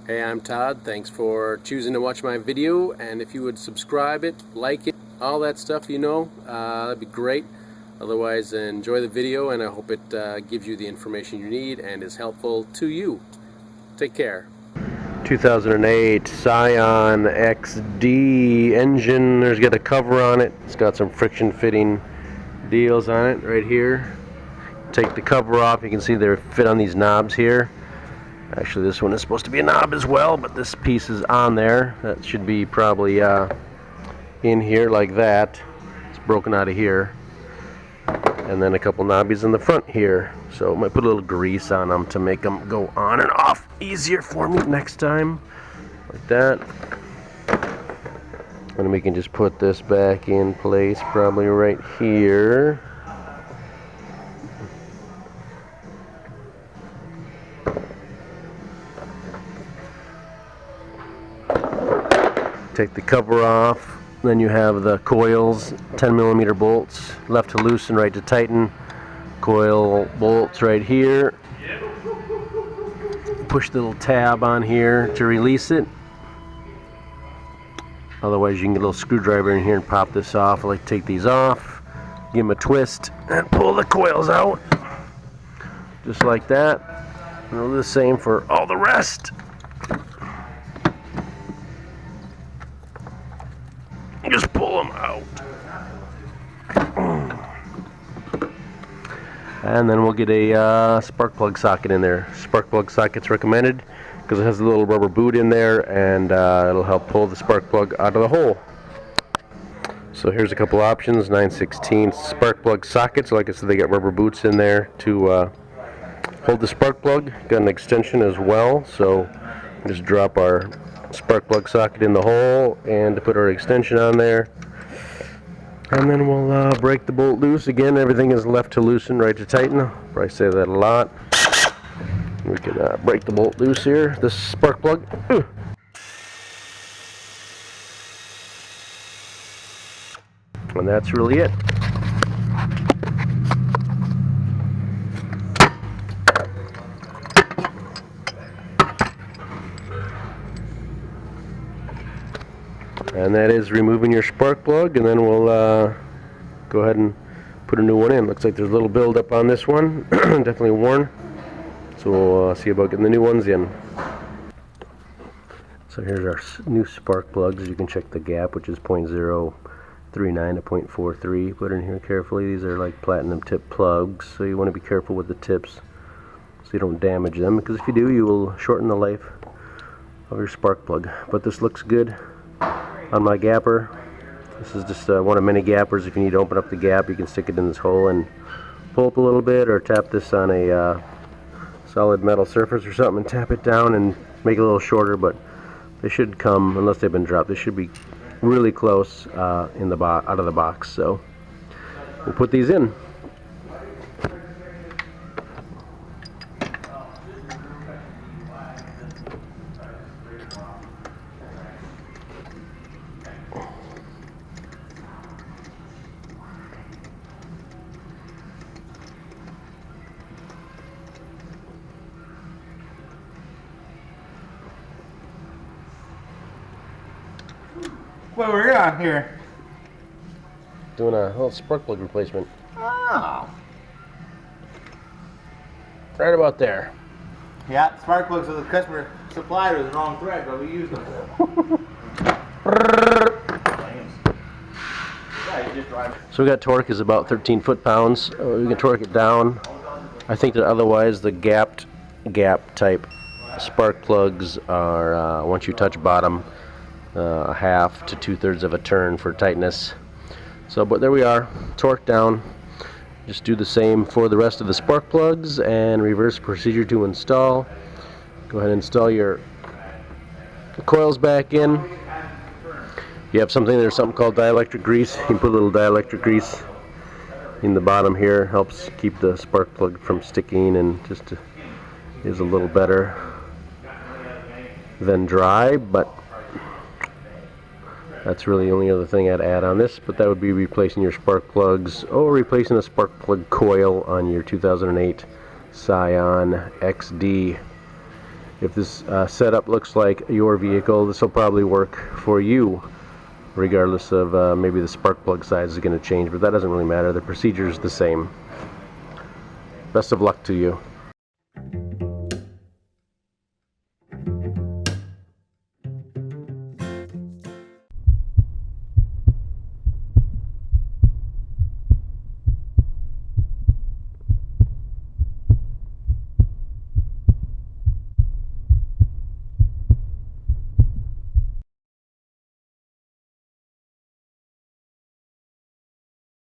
Hey, I'm Todd. Thanks for choosing to watch my video, and if you would subscribe it, like it, all that stuff, that'd be great. Otherwise, enjoy the video, and I hope it gives you the information you need and is helpful to you. Take care. 2008 Scion XD engine. There's got a cover on it. It's got some friction fitting deals on it right here. Take the cover off. You can see they're fit on these knobs here. Actually, this one is supposed to be a knob as well, but this piece is on there. That should be probably in here like that. It's broken out of here. And then a couple knobbies in the front here. So I might put a little grease on them to make them go on and off easier for me next time. Like that. And we can just put this back in place probably right here. Take the cover off, then you have the coils, 10mm bolts, left to loosen, right to tighten, coil bolts right here. Push the little tab on here to release it. Otherwise you can get a little screwdriver in here and pop this off. I like to take these off, give them a twist, and pull the coils out. Just like that. And we'll do the same for all the rest. Just pull them out. And then we'll get a spark plug socket in there. Spark plug socket's recommended because it has a little rubber boot in there, and it'll help pull the spark plug out of the hole. So here's a couple options. 9/16 spark plug sockets. Like I said, they got rubber boots in there to hold the spark plug. Got an extension as well, so just drop our spark plug socket in the hole and to put our extension on there, and then we'll break the bolt loose. Again, everything is left to loosen, right to tighten. I say that a lot. We can break the bolt loose here, this spark plug. And that's really it. And that is removing your spark plug, and then we'll go ahead and put a new one in. Looks like there's a little buildup on this one. Definitely worn. So we'll see about getting the new ones in. So here's our new spark plugs. You can check the gap, which is 0.039 to 0.43. Put it in here carefully. These are like platinum tip plugs, so you want to be careful with the tips so you don't damage them, because if you do, you will shorten the life of your spark plug. But this looks good on my gapper. This is just one of many gappers. If you need to open up the gap, you can stick it in this hole and pull up a little bit, or tap this on a solid metal surface or something and tap it down and make it a little shorter. But they should come, unless they've been dropped, they should be really close in the out of the box. So we'll put these in. What were you on here? Doing a little spark plug replacement. Oh. Right about there. Yeah, spark plugs that the customer supplied was the wrong thread, but we used them. Yeah, you just drive it. So we got torque is about 13 foot-pounds. We can torque it down. I think that otherwise the gap type spark plugs are, once you touch bottom, a half to 2/3 of a turn for tightness. So, but there we are, torque down. Just do the same for the rest of the spark plugs and reverse procedure to install. Go ahead and install your coils back in. You have there's something called dielectric grease. You can put a little dielectric grease in the bottom here. Helps keep the spark plug from sticking, and just is a little better than dry, but that's really the only other thing I'd add on this. But that would be replacing your spark plugs or replacing a spark plug coil on your 2008 Scion XD. if this setup looks like your vehicle, this will probably work for you, regardless of maybe the spark plug size is going to change, but that doesn't really matter. The procedure is the same. Best of luck to you.